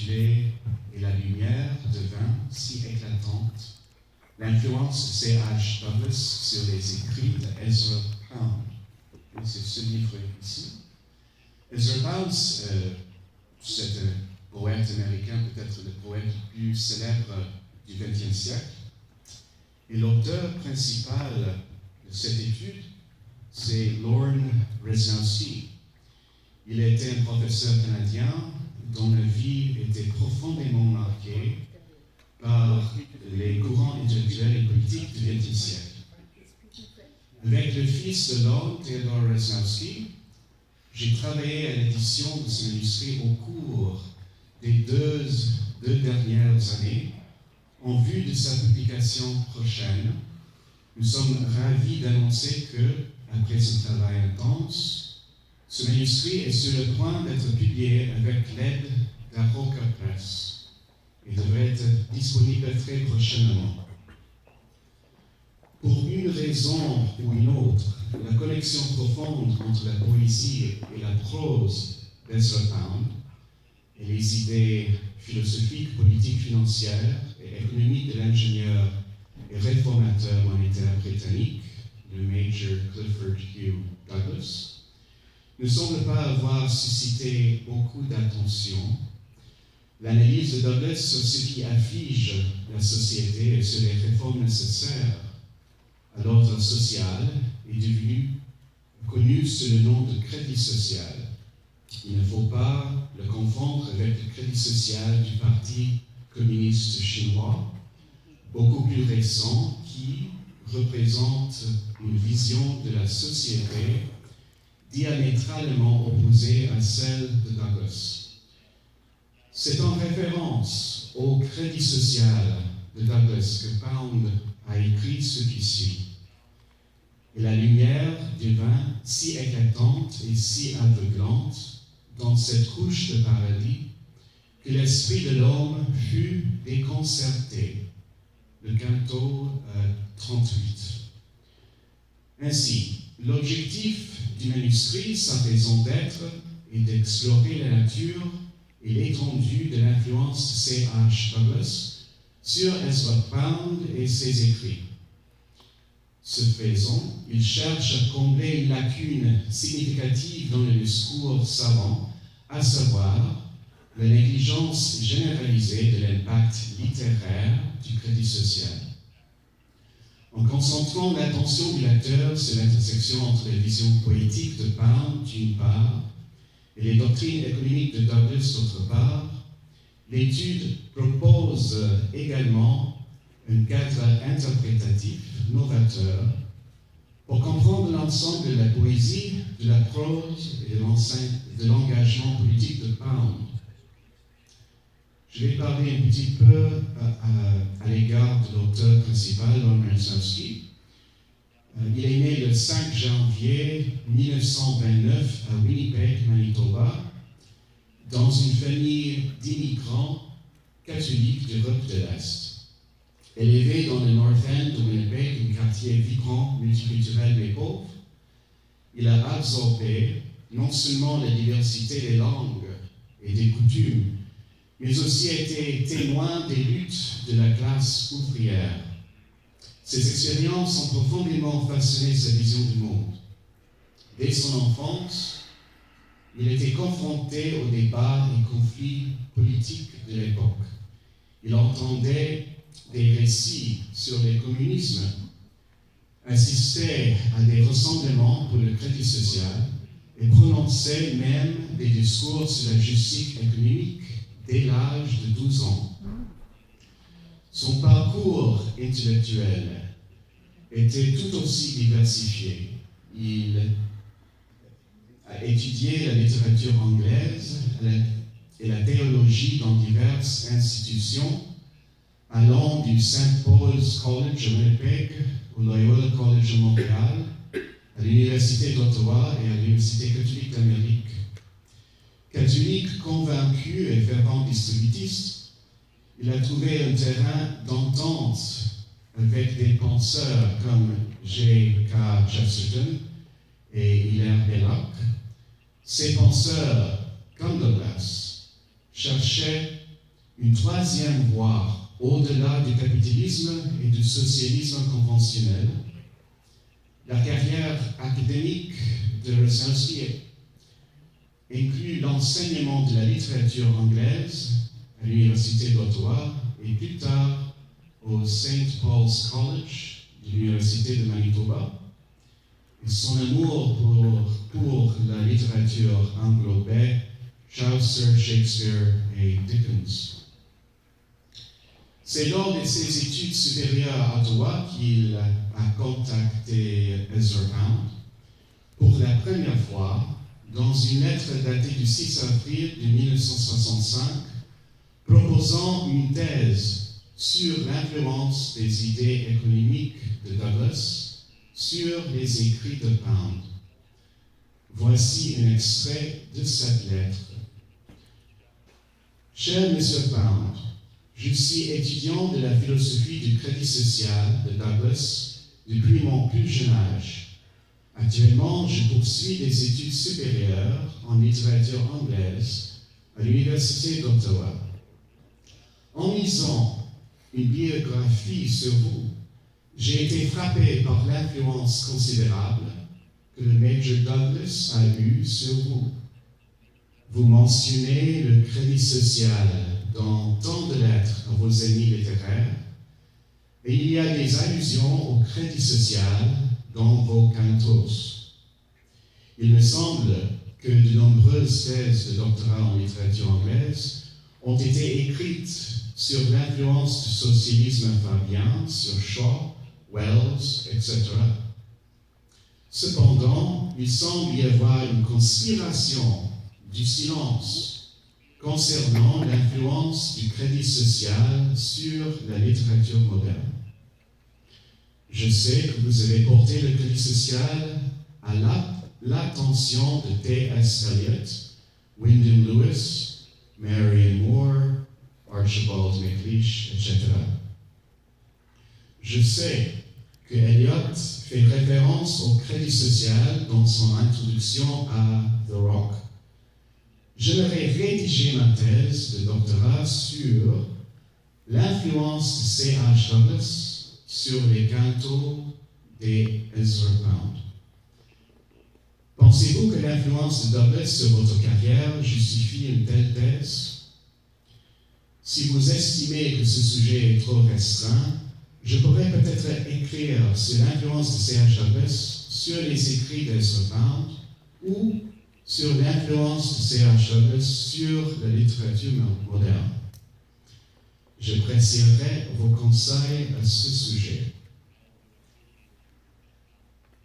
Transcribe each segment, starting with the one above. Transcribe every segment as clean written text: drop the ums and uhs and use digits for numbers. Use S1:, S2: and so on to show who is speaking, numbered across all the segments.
S1: intitulé « Et la lumière devint si éclatante ». L'influence de C.H. Douglas sur les écrits d'Ezra Pound. C'est ce livre ici. Ezra Pound, c'est un poète américain, peut-être le poète le plus célèbre du XXe siècle. Et l'auteur principal de cette étude, c'est Lorne Resnowski. Il était un professeur canadien dont la vie était profondément marquée par les courants intellectuels et politiques du XXe siècle. Avec le fils de Lorne, Theodore Resnowski, j'ai travaillé à l'édition de ce manuscrit au cours des deux dernières années. En vue de sa publication prochaine, nous sommes ravis d'annoncer que, après ce travail intense, ce manuscrit est sur le point d'être publié avec l'aide d'Aroka Press et devrait être disponible très prochainement. Pour une raison ou une autre, la connexion profonde entre la poésie et la prose d'Ezra Pound et les idées philosophiques, politiques, financières et économiques de l'ingénieur et réformateur monétaire britannique, le Major Clifford Hugh Douglas, ne semble pas avoir suscité beaucoup d'attention. L'analyse de Douglas sur ce qui afflige la société et sur les réformes nécessaires à l'ordre social est devenue connue sous le nom de crédit social. Il ne faut pas le confondre avec le crédit social du Parti communiste chinois, beaucoup plus récent, qui représente une vision de la société diamétralement opposée à celle de Douglas. C'est en référence au crédit social de Douglas que Pound a écrit ce qui suit. Et la lumière devint si éclatante et si aveuglante dans cette couche de paradis que l'esprit de l'homme fut déconcerté. Le canto 38. Ainsi, l'objectif du manuscrit, sa raison d'être, est d'explorer la nature et l'étendue de l'influence de C.H. Douglas sur Ezra Pound et ses écrits. Ce faisant, il cherche à combler une lacune significative dans le discours savant, à savoir la négligence généralisée de l'impact littéraire du crédit social. En concentrant l'attention du lecteur sur l'intersection entre les visions poétiques de Pound, d'une part, et les doctrines économiques de Douglas, d'autre part, l'étude propose également un cadre interprétatif novateur pour comprendre l'ensemble de la poésie, de la prose et de l'engagement politique de Pound. Je vais parler un petit peu à l'égard de l'auteur principal, Lorne Resnowski. Il est né le 5 janvier 1929 à Winnipeg, Manitoba, dans une famille d'immigrants catholiques d'Europe de l'Est. Élevé dans le North End de Winnipeg, un quartier vibrant, multiculturel mais pauvre, il a absorbé non seulement la diversité des langues et des coutumes, mais aussi a été témoin des luttes de la classe ouvrière. Ces expériences ont profondément façonné sa vision du monde. Dès son enfance, il était confronté aux débats et conflits politiques de l'époque. Il entendait des récits sur le communisme, assistait à des rassemblements pour le crédit social et prononçait même des discours sur la justice économique dès l'âge de 12 ans. Son parcours intellectuel était tout aussi diversifié. Il a étudié la littérature anglaise et la théologie dans diverses institutions, allant du St. Paul's College à Winnipeg au Loyola College de Montréal, à l'Université d'Ottawa et à l'Université catholique d'Amérique. Catholique convaincu et fervent distributiste, il a trouvé un terrain d'entente avec des penseurs comme G.K. Chesterton et Hilaire Belloc. Ces penseurs, comme Douglas, cherchaient une troisième voie au-delà du capitalisme et du socialisme conventionnel. La carrière académique de Rosnowski inclut l'enseignement de la littérature anglaise à l'Université d'Ottawa et plus tard au St. Paul's College de l'Université de Manitoba. Et son amour pour la littérature englobait Chaucer, Shakespeare et Dickens. C'est lors de ses études supérieures à Ottawa qu'il a contacté Ezra Pound pour la première fois dans une lettre datée du 6 avril de 1965 proposant une thèse sur l'influence des idées économiques de Douglas sur les écrits de Pound. Voici un extrait de cette lettre. Cher Monsieur Pound, je suis étudiant de la philosophie du crédit social de Douglas depuis mon plus jeune âge. Actuellement, je poursuis des études supérieures en littérature anglaise à l'Université d'Ottawa. En lisant une biographie sur vous, j'ai été frappé par l'influence considérable que le Major Douglas a eue sur vous. Vous mentionnez le crédit social dans tant de lettres à vos amis littéraires, et il y a des allusions au crédit social dans vos cantos. Il me semble que de nombreuses thèses de doctorat en littérature anglaise ont été écrites sur l'influence du socialisme fabien sur Shaw, Wells, etc. Cependant, il semble y avoir une conspiration du silence concernant l'influence du crédit social sur la littérature moderne. Je sais que vous avez porté le crédit social à l'attention de T.S. Eliot, Wyndham Lewis, Marion Moore, Archibald MacLeish, etc. Je sais que Eliot fait référence au crédit social dans son introduction à The Rock. J'aimerais rédiger ma thèse de doctorat sur l'influence de C.H. Douglas sur les cantos des Ezra Pound. Pensez-vous que l'influence de Douglas sur votre carrière justifie une telle thèse? Si vous estimez que ce sujet est trop restreint, je pourrais peut-être écrire sur l'influence de C.H. Douglas sur les écrits d'Ezra Pound ou sur l'influence de C.H. Douglas sur la littérature moderne. J'apprécierais vos conseils à ce sujet.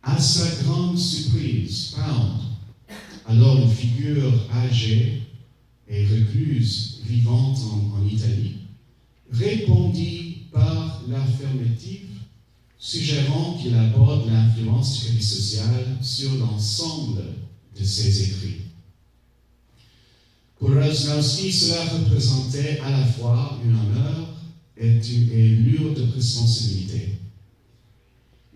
S1: À sa grande surprise, Pound, alors une figure âgée et recluse vivante en Italie, répondit par l'affirmative, suggérant qu'il aborde l'influence du crédit social sur l'ensemble de ses écrits. Pour Rosnowski, cela représentait à la fois un honneur et une lourde responsabilité.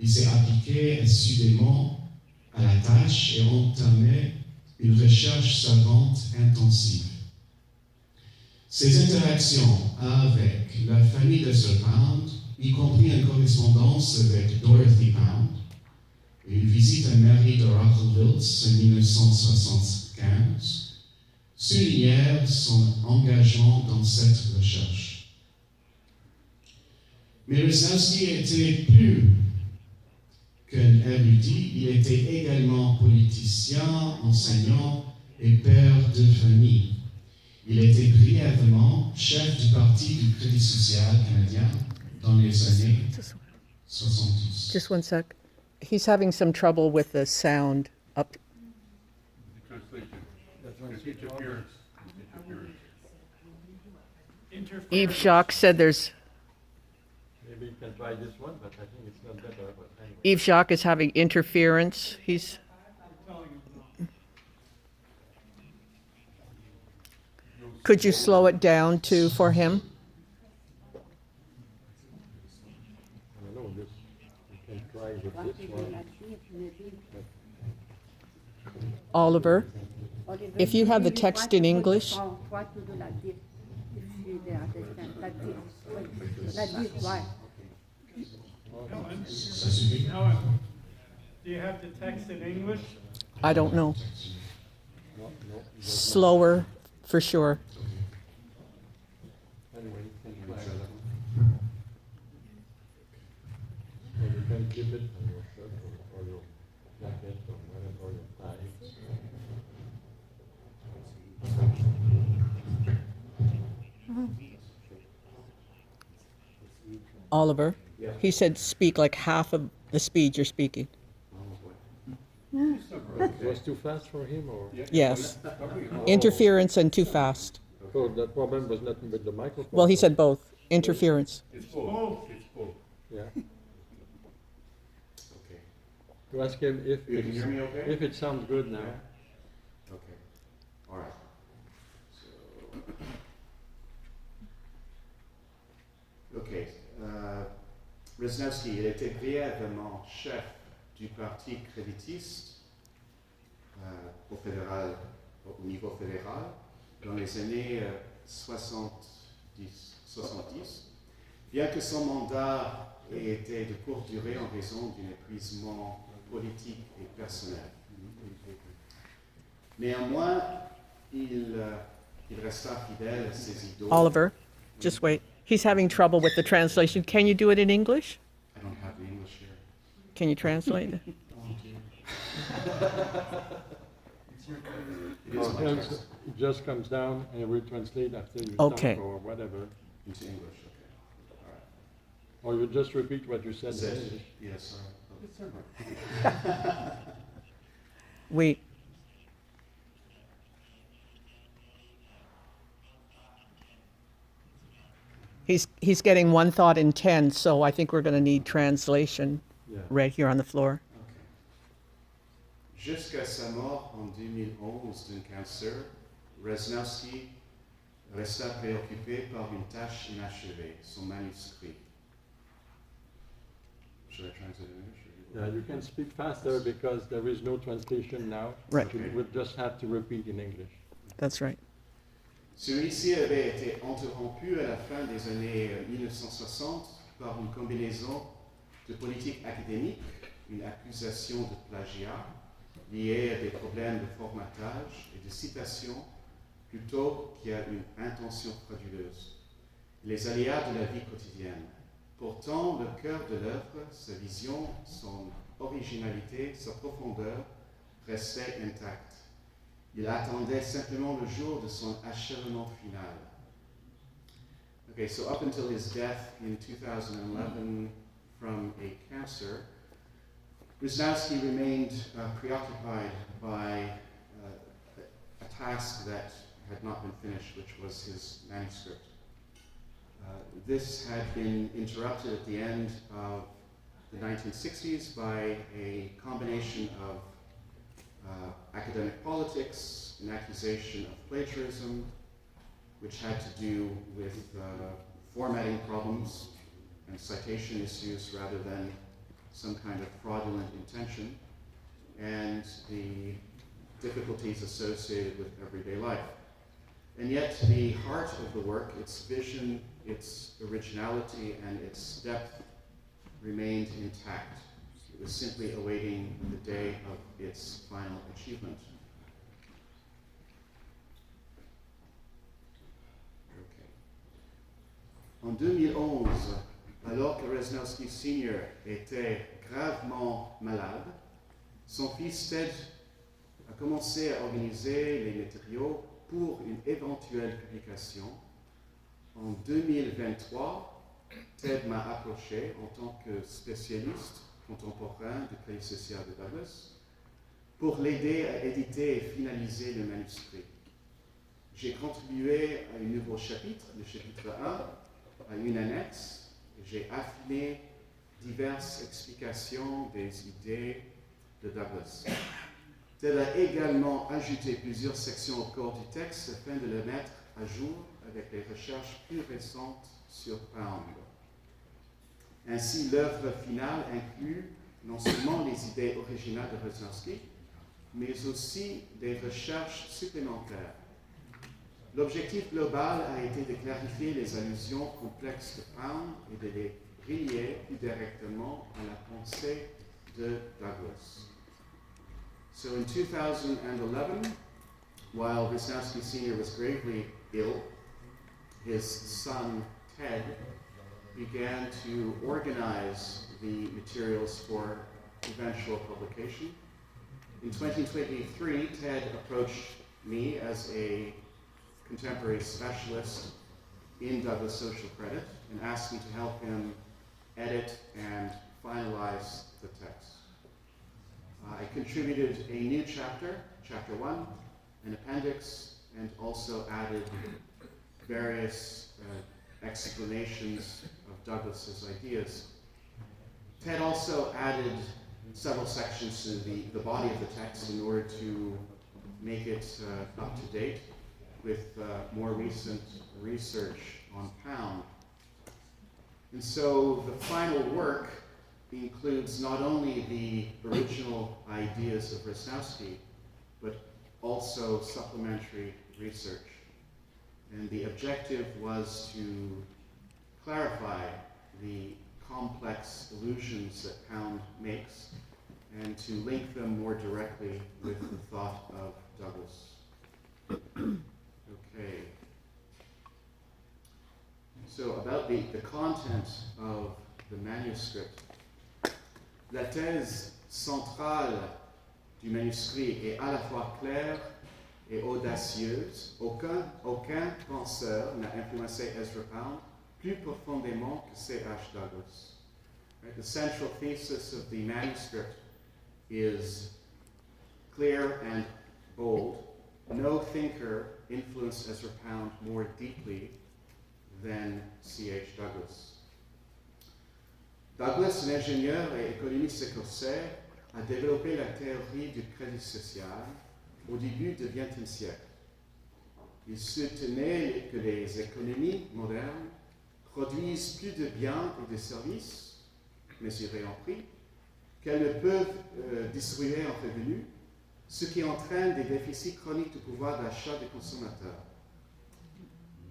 S1: Il s'est appliqué assidûment à la tâche et entamé une recherche savante intensive. Ses interactions avec la famille de Sir Pound, y compris une correspondance avec Dorothy Pound, une visite à Mary de Rockwilts en 1975, soulignèrent son engagement dans cette recherche. Mais Rosnowski était plus qu'un érudit, il était également politicien, enseignant et père de famille. Il était brièvement chef du Parti du Crédit social canadien dans les années 70.
S2: Just one sec. He's having some trouble with the sound up. Yves Jacques said there's.
S3: Maybe you can try this one, but I think it's not better. But anyway.
S2: Yves Jacques is having interference. Could you slow it down for him?
S3: I don't know this. You can try with this one.
S2: Oliver, if you have the text in English.
S4: That's it. That's it. Why?
S1: Ça suffit?
S5: Helen, do you have the text in English?
S2: I don't know.
S3: No, no, there's
S2: Slower, for sure.
S3: not. Anyway, you can try that. Or you can keep it on your shirt or your jacket or whatever, or your tie.
S2: Oliver, he said speak like half of the speed you're speaking.
S3: It was too fast for him, or?
S2: Yes. Interference and too fast.
S3: So the problem was not with the microphone?
S2: Well, he said both. Interference.
S5: It's both.
S3: Yeah.
S1: Okay.
S3: To ask him if
S1: You can hear me okay?
S3: if it sounds good now.
S1: Okay. All right. So, okay. Rezhnevsky, il était brièvement chef du parti créditiste au niveau fédéral dans les années 70, bien que son mandat ait été de courte durée en raison d'un épuisement politique et personnel. Néanmoins, il resta fidèle à ses idoles.
S2: Oliver, just wait. He's having trouble with the translation. Can you do it in English?
S1: I don't have the English here.
S2: Can you translate it?
S1: It is my
S3: Else
S1: text
S3: it just comes down and we translate after you
S2: Okay.
S3: stop or whatever.
S1: into English. Okay. All right.
S3: Or you just repeat what you said in
S1: Said-
S3: English.
S1: Yes.
S2: We. He's getting one thought in 10, so I think we're going to need translation
S3: Yeah.
S2: right here on the floor.
S1: Okay. Jusqu'à sa mort en 2011 d'un cancer, Rezhnevsky resta préoccupé par une tâche inachevée, son manuscrit. Should I translate in English?
S3: Yeah, you can speak faster because there is no translation now.
S2: Right.
S3: You would just have to repeat in English.
S2: That's right.
S1: Celui-ci avait été interrompu à la fin des années 1960 par une combinaison de politique académique, une accusation de plagiat liée à des problèmes de formatage et de citation plutôt qu'à une intention frauduleuse. Les aléas de la vie quotidienne. Pourtant, le cœur de l'œuvre, sa vision, son originalité, sa profondeur restaient intacts. Il attendait simplement le jour de son achèvement final. Okay, so up until his death in 2011 from a cancer, Rezhnevsky remained preoccupied by a task that had not been finished, which was his manuscript. This had been interrupted at the end of the 1960s by a combination of academic politics, an accusation of plagiarism, which had to do with formatting problems and citation issues rather than some kind of fraudulent intention, and the difficulties associated with everyday life. And yet the heart of the work, its vision, its originality, and its depth remained intact. It was simply awaiting the day of its final achievement. Okay. En 2011, alors que Rezhnevsky Sr. était gravement malade, son fils Ted a commencé à organiser les matériaux pour une éventuelle publication. En 2023, Ted m'a approché en tant que spécialiste contemporain du Crédit social de Douglas pour l'aider à éditer et finaliser le manuscrit. J'ai contribué à un nouveau chapitre, le chapitre 1, à une annexe, et j'ai affiné diverses explications des idées de Douglas. Ted a également ajouté plusieurs sections au corps du texte afin de le mettre à jour avec les recherches plus récentes sur Pound. Ainsi, l'œuvre finale inclut non seulement les idées originales de Rezhnevsky, mais aussi des recherches supplémentaires. L'objectif global a été de clarifier les allusions complexes de Pound et de les relier plus directement à la pensée de Douglas. So in 2011, while Wisniewski Sr. was gravely ill, his son Ted began to organize the materials for eventual publication. In 2023, Ted approached me as a contemporary specialist in Douglas social credit and asked me to help him edit and finalize the text. I contributed a new chapter, chapter 1, an appendix, and also added various explanations of Douglas's ideas. Ted also added several sections to the body of the text in order to make it up to date with more recent research on Pound. And so the final work includes not only the original ideas of Wisniewski, but also supplementary research. And the objective was to clarify the complex allusions that Pound makes and to link them more directly with the thought of Douglas. Okay. So about the content of the manuscript. La thèse centrale du manuscrit est à la fois claire et audacieuse. Aucun penseur n'a influencé Ezra Pound plus profondément que C.H. Douglas. Right? The central thesis of the manuscript is clear and bold. No thinker influenced Ezra Pound more deeply than C.H. Douglas. Douglas, un ingénieur et économiste écossais, a développé la théorie du crédit social au début du XXe siècle. Il soutenait que les économies modernes produisent plus de biens et de services, mesurés en prix, qu'elles ne peuvent distribuer en revenus, ce qui entraîne des déficits chroniques de pouvoir d'achat des consommateurs.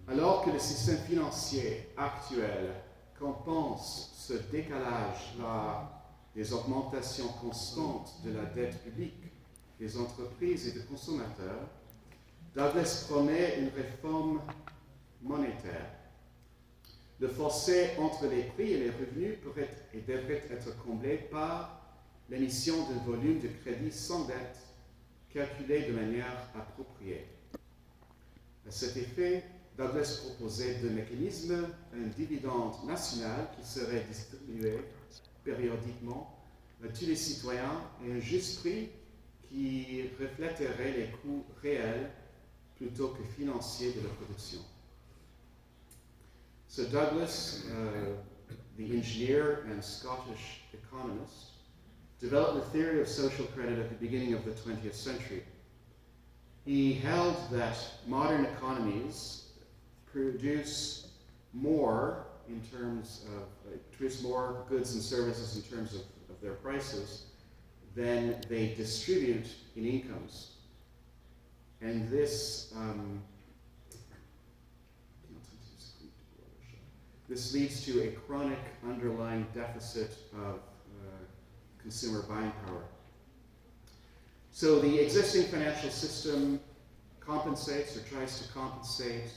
S1: Alors que le système financier actuel compense ce décalage-là des augmentations constantes de la dette publique des entreprises et des consommateurs, Douglas promet une réforme monétaire. Le fossé entre les prix et les revenus pourrait et devrait être comblé par l'émission d'un volume de crédit sans dette calculé de manière appropriée. À cet effet, Douglas proposait deux mécanismes, un dividende national qui serait distribué périodiquement à tous les citoyens et un juste prix qui reflèterait les coûts réels plutôt que financiers de la production. So Douglas, the engineer and Scottish economist, developed the theory of social credit at the beginning of the 20th century. He held that modern economies produce more in terms of, produce more goods and services in terms of their prices than they distribute in incomes. And this leads to a chronic underlying deficit of consumer buying power. So the existing financial system compensates or tries to compensate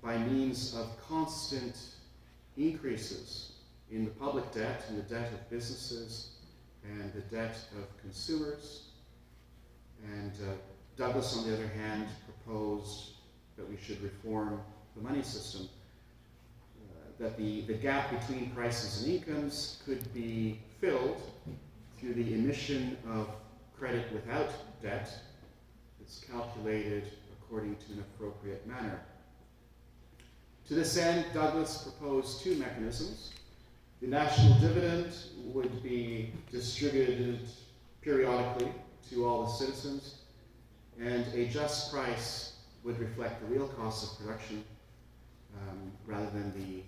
S1: by means of constant increases in the public debt, in the debt of businesses, and the debt of consumers. And Douglas, on the other hand, proposed that we should reform the money system, that the gap between prices and incomes could be filled through the emission of credit without debt that's calculated according to an appropriate manner. To this end, Douglas proposed two mechanisms. The national dividend would be distributed periodically to all the citizens, and a just price would reflect the real costs of production rather than the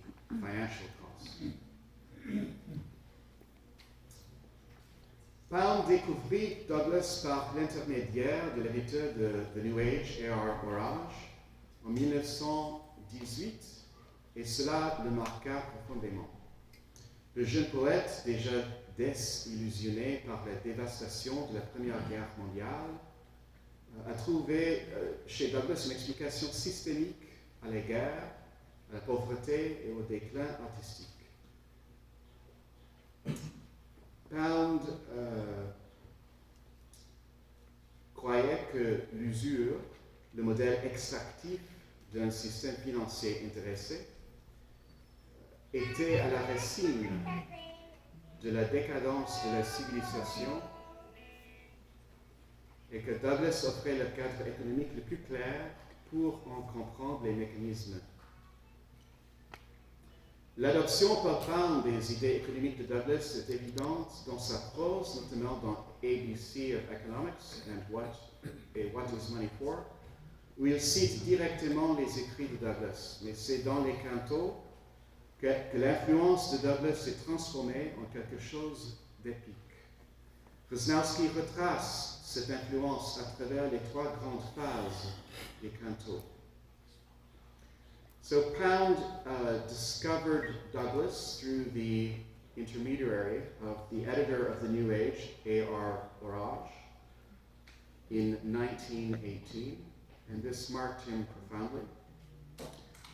S1: financial costs. Pound découvrit Douglas par l'intermédiaire de l'éditeur de The New Age, A.R. Orage, en 1918, et cela le marqua profondément. Le jeune poète, déjà désillusionné par la dévastation de la Première Guerre mondiale, a trouvé chez Douglas une explication systémique à la guerre, à la pauvreté et au déclin artistique. Pound croyait que l'usure, le modèle extractif d'un système financier intéressé, était à la racine de la décadence de la civilisation et que Douglas offrait le cadre économique le plus clair pour en comprendre les mécanismes. L'adoption par Pound des idées économiques de Douglas est évidente dans sa prose, notamment dans ABC of Economics and What is Money For, où il cite directement les écrits de Douglas. Mais c'est dans les cantos que l'influence de Douglas s'est transformée en quelque chose d'épique. Krasnowski retrace cette influence à travers les trois grandes phases des cantos. So Pound discovered Douglas through the intermediary of the editor of the New Age, A.R. Orage, in 1918, and this marked him profoundly.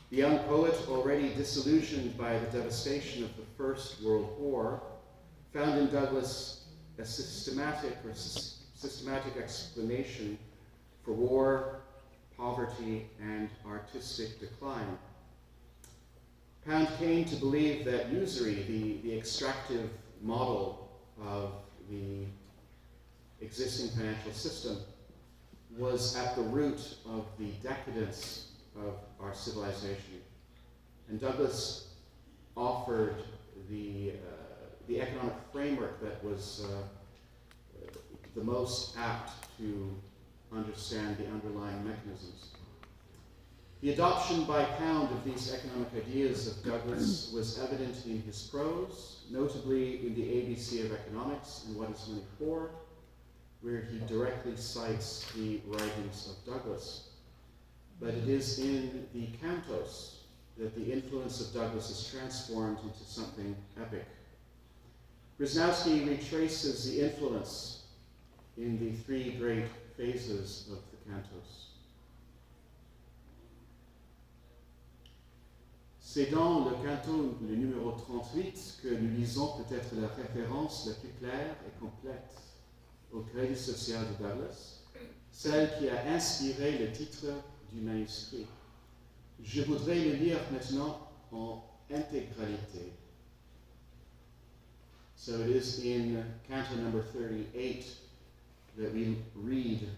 S1: The young poet, already disillusioned by the devastation of the First World War, found in Douglas a systematic explanation for war, poverty, and artistic decline. Pound came to believe that usury, the extractive model of the existing financial system, was at the root of the decadence of our civilization. And Douglas offered the economic framework that was the most apt to understand the underlying mechanisms. The adoption by Pound of these economic ideas of Douglas was evident in his prose, notably in the ABC of Economics and What is Money For, where he directly cites the writings of Douglas. But it is in the cantos that the influence of Douglas is transformed into something epic. Krasnowski retraces the influence in the three great phases of the cantos. C'est dans le canto, le numéro 38, que nous lisons peut-être la référence la plus claire et complète au crédit social de Douglas, celle qui a inspiré le titre du manuscrit. Je voudrais le lire maintenant en intégralité. So it is in canto number 38 that we read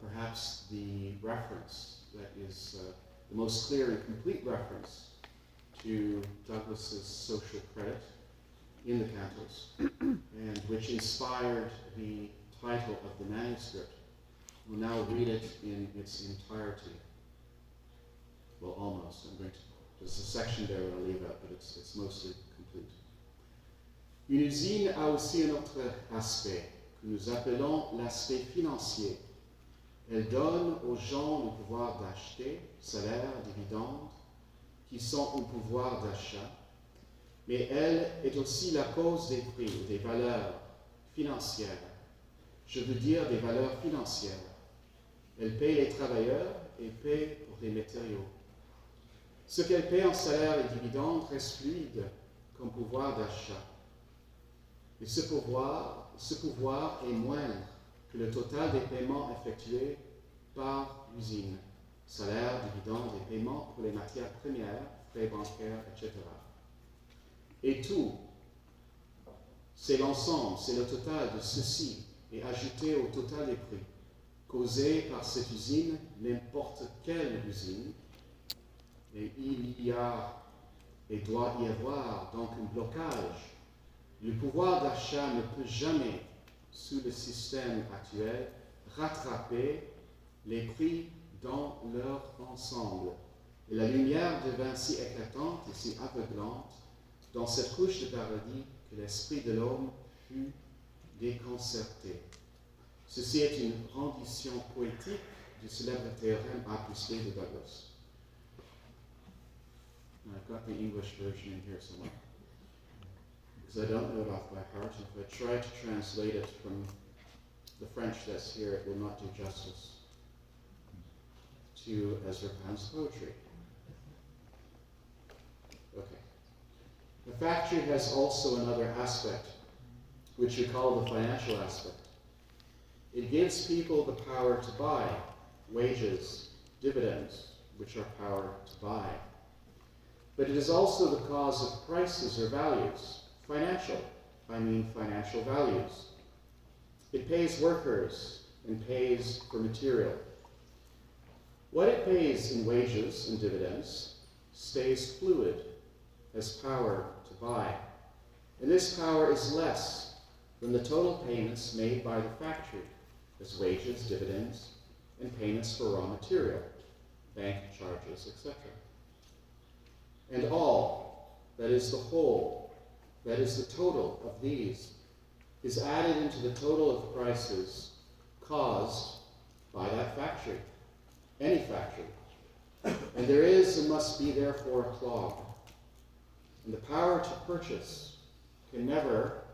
S1: perhaps the reference that is the most clear and complete reference to Douglas's social credit in the cantos, and which inspired the title of the manuscript. We'll now read it in its entirety. Well, almost. There's a section there that I'll leave out, but it's mostly complete. Une usine a aussi un autre aspect, que nous appelons l'aspect financier. Elle donne aux gens le pouvoir d'acheter, salaire, dividendes, qui sont un pouvoir d'achat, mais elle est aussi la cause des prix, des valeurs financières. Je veux dire des valeurs financières. Elle paie les travailleurs et paie pour les matériaux. Ce qu'elle paie en salaire et dividendes reste fluide comme pouvoir d'achat. Et ce pouvoir est moindre que le total des paiements effectués par l'usine. Salaire, dividendes et paiements pour les matières premières, frais bancaires, etc. Et tout, c'est l'ensemble, c'est le total de ceci, et ajouté au total des prix, causé par cette usine, n'importe quelle usine, et il y a et doit y avoir donc un blocage. Le pouvoir d'achat ne peut jamais, sous le système actuel, rattraper les prix dans leur ensemble. Et la lumière devint si éclatante et si aveuglante dans cette couche de paradis que l'esprit de l'homme fut déconcerté. Ceci est une rendition poétique du célèbre théorème A plus B de Douglas. And I've got the English version in here somewhere, because I don't know it off by heart. If I try to translate it from the French that's here, it will not do justice to Ezra Pound's poetry. Okay. The factory has also another aspect, which we call the financial aspect. It gives people the power to buy wages, dividends, which are power to buy. But it is also the cause of prices or values. Financial values. It pays workers and pays for material. What it pays in wages and dividends stays fluid as power to buy. And this power is less than the total payments made by the factory as wages, dividends, and payments for raw material, bank charges, etc. And all, that is the whole, that is the total of these, is added into the total of prices caused by that factory, any factory. And there is and must be therefore a clog. And the power to purchase can never,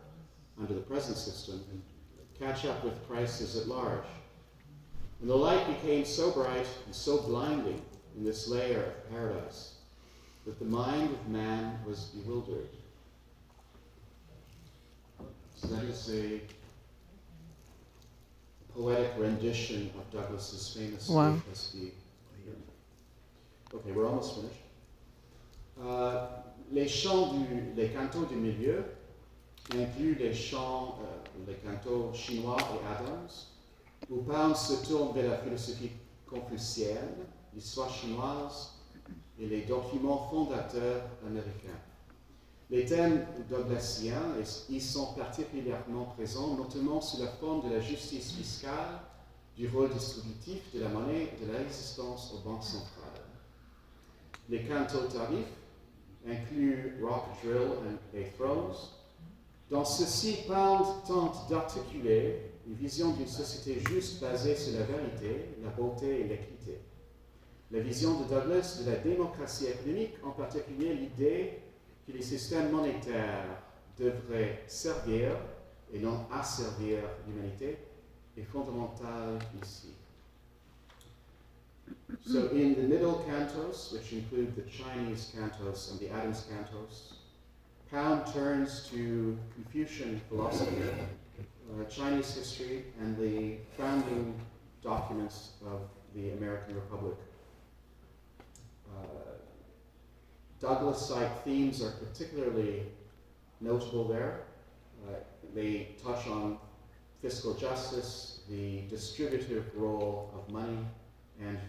S1: under the present system, catch up with prices at large. And the light became so bright and so blinding in this layer of paradise that the mind of man was bewildered. So that is a poetic rendition of Douglas's famous
S2: Wow.
S1: HSB. Okay, we're almost finished. Les cantos du milieu incluent les cantos chinois et Adams, où Pound se tourne vers la philosophie confucienne, l'histoire chinoise et les documents fondateurs américains. Les thèmes douglasiens y sont particulièrement présents, notamment sous la forme de la justice fiscale, du rôle distributif de la monnaie et de la résistance aux banques centrales. Les cantos tarifs incluent Rock, Drill et Thrones. Dans ceci, Pound tente d'articuler une vision d'une société juste basée sur la vérité, la beauté et l'équité. La vision de Douglas de la démocratie économique, en particulier l'idée que les systèmes monétaires devraient servir et non asservir l'humanité, est fondamentale ici. So in the middle cantos, which include the Chinese cantos and the Adams cantos, Pound turns to Confucian philosophy, Chinese history, and the founding documents of the American Republic. Douglas-like themes are particularly notable there. They touch on fiscal justice, the distributive role of money, and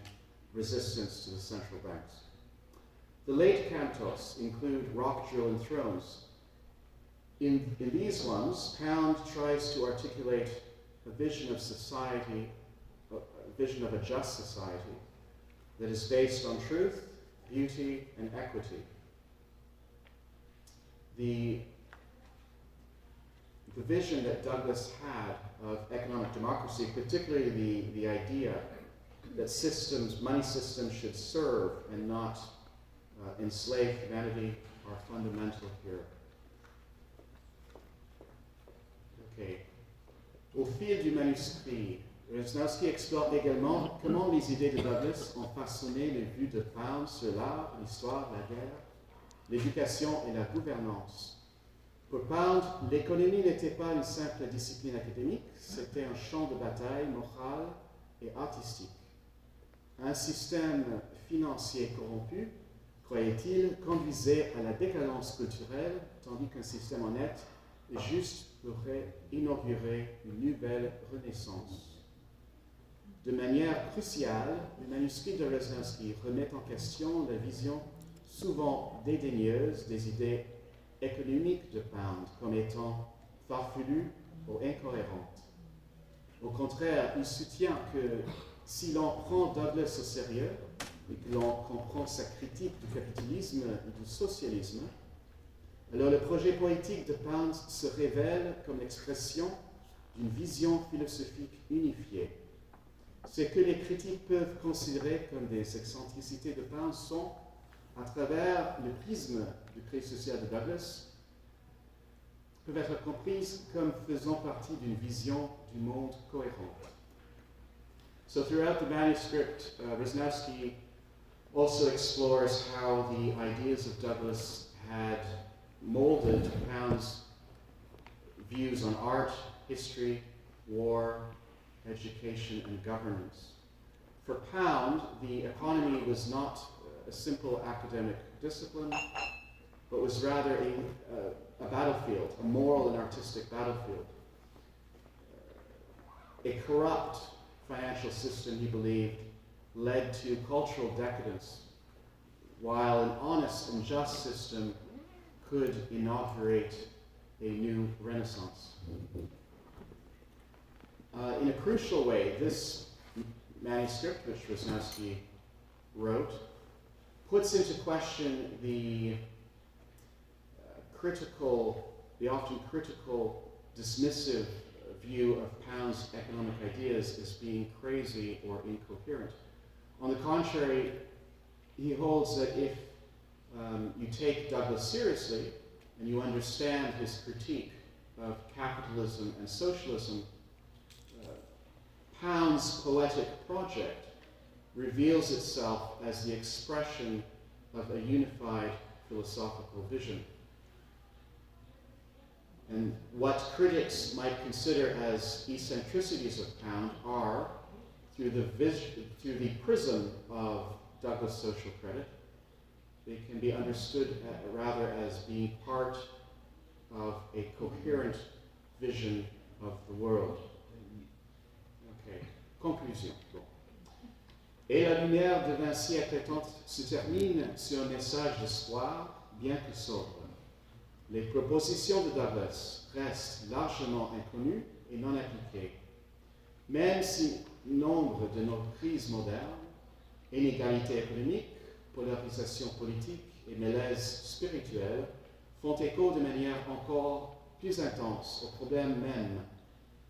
S1: resistance to the central banks. The late cantos include Rock, Drill, and Thrones. In these ones, Pound tries to articulate a vision of society, a vision of a just society that is based on truth, beauty, and equity. The vision that Douglas had of economic democracy, particularly the idea that money systems should serve and not enslave humanity, are fundamental here. Okay. Au fil du manuscrit, Wisniewski explore également comment les idées de Douglas ont façonné les vues de Pound sur l'art, l'histoire, la guerre, l'éducation et la gouvernance. Pour Pound, l'économie n'était pas une simple discipline académique, c'était un champ de bataille moral et artistique. Un système financier corrompu, croyait-il, conduisait à la décadence culturelle, tandis qu'un système honnête et juste pourrait inaugurer une nouvelle renaissance. De manière cruciale, le manuscrit de Wisniewski remet en question la vision souvent dédaigneuse des idées économiques de Pound comme étant farfelues ou incohérentes. Au contraire, il soutient que si l'on prend Douglas au sérieux et que l'on comprend sa critique du capitalisme et du socialisme, alors le projet poétique de Pound se révèle comme l'expression d'une vision philosophique unifiée. Ce que les critiques peuvent considérer comme des excentricités de Pound sont, à travers le prisme du crédit social de Douglas, peuvent être comprises comme faisant partie d'une vision du monde cohérente. So throughout the manuscript, Wisniewski also explores how the ideas of Douglas had molded Pound's views on art, history, war, education, and governance. For Pound, the economy was not a simple academic discipline, but was rather a battlefield, a moral and artistic battlefield. A corrupt financial system, he believed, led to cultural decadence, while an honest and just system could inaugurate a new renaissance. In a crucial way, this manuscript, which Wisniewski wrote, puts into question the often critical, dismissive view of Pound's economic ideas as being crazy or incoherent. On the contrary, he holds that if you take Douglas seriously and you understand his critique of capitalism and socialism, Pound's poetic project reveals itself as the expression of a unified philosophical vision. And what critics might consider as eccentricities of Pound are, through the prism of Douglas social credit, they can be understood rather as being part of a coherent vision of the world. Okay, conclusion. Bon. Et la lumière de Vinci éclatante se termine sur un message d'espoir, bien que sobre. Les propositions de Douglas restent largement inconnues et non appliquées. Même si nombre de nos crises modernes, inégalité économique, polarisation politique et malaise spirituel, font écho de manière encore plus intense aux problèmes mêmes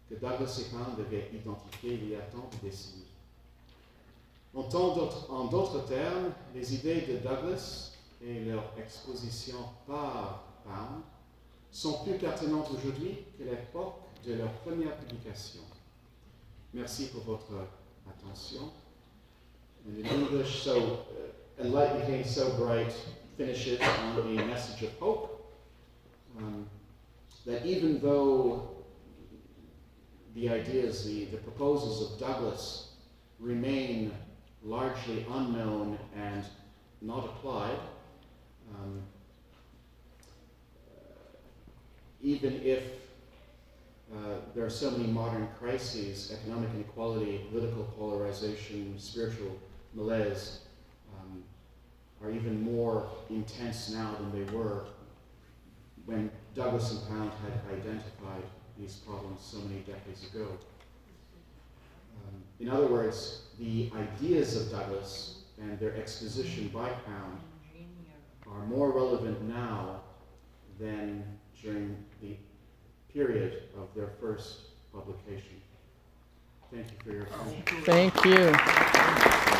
S1: que Douglas et Pound avaient identifiés il y a tant de décennies. En d'autres termes, les idées de Douglas et leur exposition par Pound sont plus pertinentes aujourd'hui qu'à l'époque de leur première publication. Merci pour votre attention. And in English, and light became so bright, finishes on a message of hope, that even though the ideas, the proposals of Douglas remain largely unknown and not applied, even if there are so many modern crises, economic inequality, political polarization, spiritual malaise, are even more intense now than they were when Douglas and Pound had identified these problems so many decades ago. In other words, the ideas of Douglas and their exposition by Pound are more relevant now than during the period of their first publication. Thank you for your attention.
S2: Thank you.